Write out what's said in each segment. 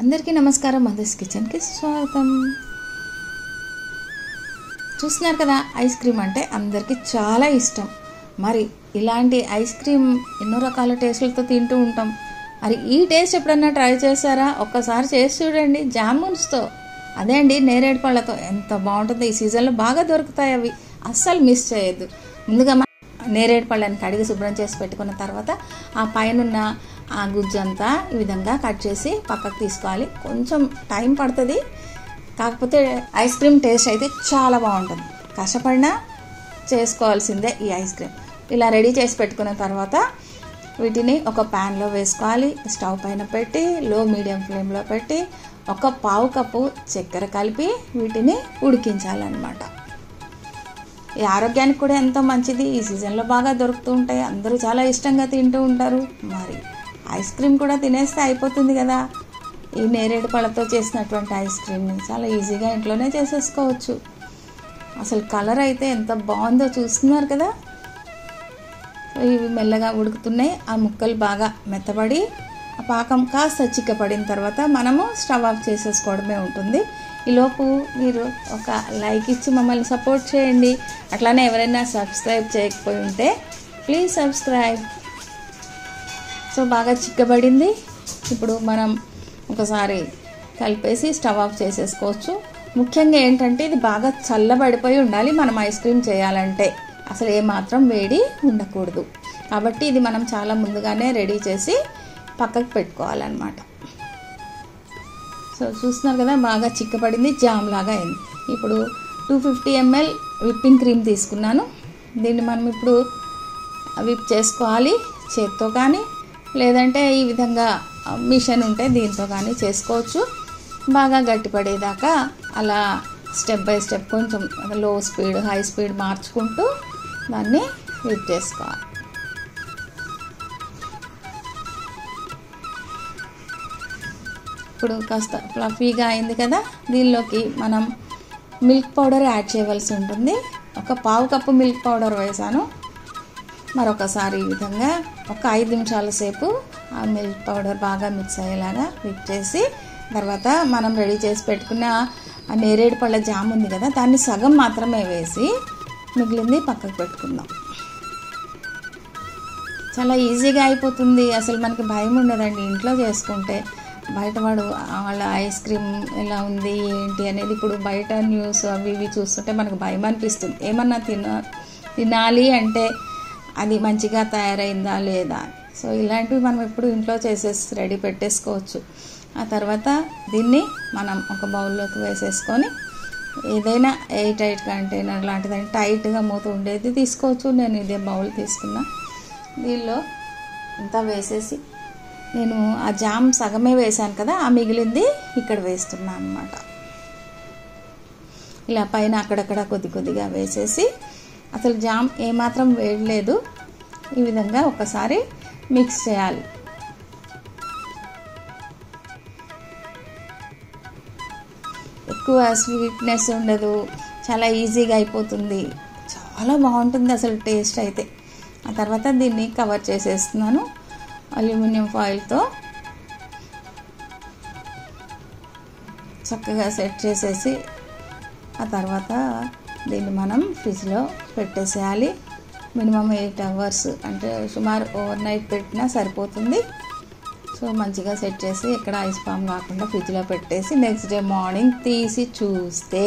అందరికీ నమస్కారం. మదర్స్ కిచెన్కి స్వాగతం. చూస్తున్నారు కదా, ఐస్ క్రీమ్ అంటే అందరికీ చాలా ఇష్టం. మరి ఇలాంటి ఐస్ క్రీమ్ ఎన్నో రకాల టేస్టులతో తింటూ ఉంటాం. మరి ఈ టేస్ట్ ఎప్పుడన్నా ట్రై చేశారా? ఒక్కసారి చేసి చూడండి. జామున్స్తో, అదే అండి నేరేడు పళ్ళతో ఎంత బాగుంటుందో. ఈ సీజన్లో బాగా దొరుకుతాయి అవి, అస్సలు మిస్ చేయొద్దు. ముందుగా నేరేడు పళ్ళని కడిగి శుభ్రం చేసి పెట్టుకున్న తర్వాత ఆ పైన ఆ గుజ్జంతా ఈ విధంగా కట్ చేసి పక్కకు తీసుకోవాలి. కొంచెం టైం పడుతుంది, కాకపోతే ఐస్ క్రీమ్ టేస్ట్ అయితే చాలా బాగుంటుంది. కష్టపడినా చేసుకోవాల్సిందే ఈ ఐస్ క్రీమ్. ఇలా రెడీ చేసి పెట్టుకున్న తర్వాత వీటిని ఒక ప్యాన్లో వేసుకోవాలి. స్టవ్ పైన పెట్టి లో మీడియం ఫ్లేమ్లో పెట్టి ఒక పావు కప్పు చక్కెర కలిపి వీటిని ఉడికించాలన్నమాట. ఈ ఆరోగ్యానికి కూడా ఎంతో మంచిది. ఈ సీజన్లో బాగా దొరుకుతూ ఉంటాయి, అందరూ చాలా ఇష్టంగా తింటూ ఉంటారు. మరి ఐస్ క్రీమ్ కూడా తినేస్తే అయిపోతుంది కదా. ఈ నేరేడు పళ్ళతో చేసినటువంటి ఐస్ క్రీమ్ని చాలా ఈజీగా ఇంట్లోనే చేసేసుకోవచ్చు. అసలు కలర్ అయితే ఎంత బాగుందో చూస్తున్నారు కదా. ఇవి మెల్లగా ఉడుకుతున్నాయి. ఆ ముక్కలు బాగా మెత్తబడి ఆ పాకం కాస్త చిక్కపడిన తర్వాత మనము స్టవ్ ఆఫ్ చేసేసుకోవడమే ఉంటుంది. ఈలోపు మీరు ఒక లైక్ ఇచ్చి మమ్మల్ని సపోర్ట్ చేయండి. అట్లానే ఎవరైనా సబ్స్క్రైబ్ చేయకపోయి ఉంటే ప్లీజ్ సబ్స్క్రైబ్. సో బాగా చిక్కబడింది. ఇప్పుడు మనం ఒకసారి కలిపేసి స్టవ్ ఆఫ్ చేసేసుకోవచ్చు. ముఖ్యంగా ఏంటంటే ఇది బాగా చల్లబడిపోయి ఉండాలి మనం ఐస్ క్రీమ్ చేయాలంటే. అసలు ఏమాత్రం వేడి ఉండకూడదు. కాబట్టి ఇది మనం చాలా ముందుగానే రెడీ చేసి పక్కకు పెట్టుకోవాలన్నమాట. సో చూస్తున్నారు కదా, బాగా చిక్కపడింది, జామ్ లాగా అయింది. ఇప్పుడు 250 ml విప్పింగ్ క్రీమ్ తీసుకున్నాను. దీన్ని మనం ఇప్పుడు విప్ చేసుకోవాలి చేత్తో కానీ, లేదంటే ఈ విధంగా మిషన్ ఉంటే దీంతో కానీ చేసుకోవచ్చు. బాగా గట్టిపడేదాకా అలా స్టెప్ బై స్టెప్ కొంచెం లో స్పీడ్ హై స్పీడ్ మార్చుకుంటూ దాన్ని విప్ చేసుకోవాలి. ఇప్పుడు కాస్త ఫ్లఫీగా అయింది కదా. దీనిలోకి మనం మిల్క్ పౌడర్ యాడ్ చేయవలసి ఉంటుంది. ఒక పావు కప్పు మిల్క్ పౌడర్ వేసాను. మరొకసారి ఈ విధంగా ఒక 5 నిమిషాల సేపు ఆ మిల్క్ పౌడర్ బాగా మిక్స్ అయ్యేలాగా మిక్స్ చేసి, తర్వాత మనం రెడీ చేసి పెట్టుకున్న ఆ నేరేడు పళ్ళ జామ్ ఉంది కదా, దాన్ని సగం మాత్రమే వేసి మిగిలింది పక్కకు పెట్టుకుందాం. చాలా ఈజీగా అయిపోతుంది. అసలు మనకి భయం ఉండదండి ఇంట్లో చేసుకుంటే. బయటవాడు వాళ్ళ ఐస్ క్రీమ్ ఎలా ఉంది ఏంటి అనేది, ఇప్పుడు బయట న్యూస్ అవి ఇవి చూస్తుంటే మనకు భయం అనిపిస్తుంది. ఏమన్నా తినాలి అంటే అది మంచిగా తయారైందా లేదా. సో ఇలాంటివి మనం ఎప్పుడు ఇంట్లో చేసేసి రెడీ పెట్టేసుకోవచ్చు. ఆ తర్వాత దీన్ని మనం ఒక బౌల్లోకి వేసేసుకొని, ఏదైనా ఎయిర్ టైట్ కంటైనర్ లాంటిదని టైట్గా మూత ఉండేది తీసుకోవచ్చు. నేను ఇదే బౌల్ తీసుకున్నా. దీనిలో అంతా వేసేసి, నేను ఆ జామ్ సగమే వేసాను కదా, ఆ మిగిలింది ఇక్కడ వేస్తున్నాను అన్నమాట. ఇలా పైన అక్కడక్కడ కొద్ది కొద్దిగా వేసేసి, అసలు జామ్ ఏమాత్రం వేయలేదు, ఈ విధంగా ఒకసారి మిక్స్ చేయాలి. ఎక్కువ స్వీట్నెస్ ఉండదు, చాలా ఈజీగా అయిపోతుంది, చాలా బాగుంటుంది అసలు టేస్ట్ అయితే. ఆ తర్వాత దీన్ని కవర్ చేసేస్తున్నాను అల్యూమినియం ఫాయిల్తో. చక్కగా సెట్ చేసేసి ఆ తర్వాత దీన్ని మనం ఫ్రిడ్జ్లో పెట్టేసేయాలి. మినిమం 8 hours, అంటే సుమారు ఓవర్ నైట్ పెట్టినా సరిపోతుంది. సో మంచిగా సెట్ చేసి ఇక్కడ ఐస్ ఫామ్ కాకుండా ఫ్రిడ్జ్లో పెట్టేసి నెక్స్ట్ డే మార్నింగ్ తీసి చూస్తే,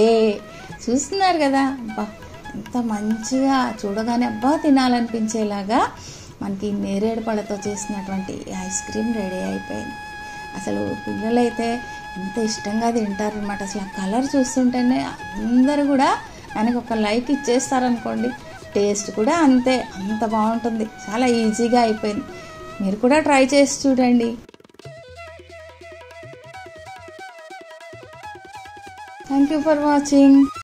చూస్తున్నారు కదా, అబ్బా ఎంత మంచిగా చూడగానే అబ్బా తినాలనిపించేలాగా మనకి నేరేడు పళ్ళతో చేసినటువంటి ఐస్ క్రీమ్ రెడీ అయిపోయింది. అసలు పిల్లలైతే ఎంత ఇష్టంగా తింటారనమాట. అసలు ఆ కలర్ చూస్తుంటేనే అందరూ కూడా దానికి ఒక లైక్ ఇచ్చేస్తారనుకోండి. టేస్ట్ కూడా అంతే, అంత బాగుంటుంది. చాలా ఈజీగా అయిపోయింది. మీరు కూడా ట్రై చేసి చూడండి. Thank you for watching.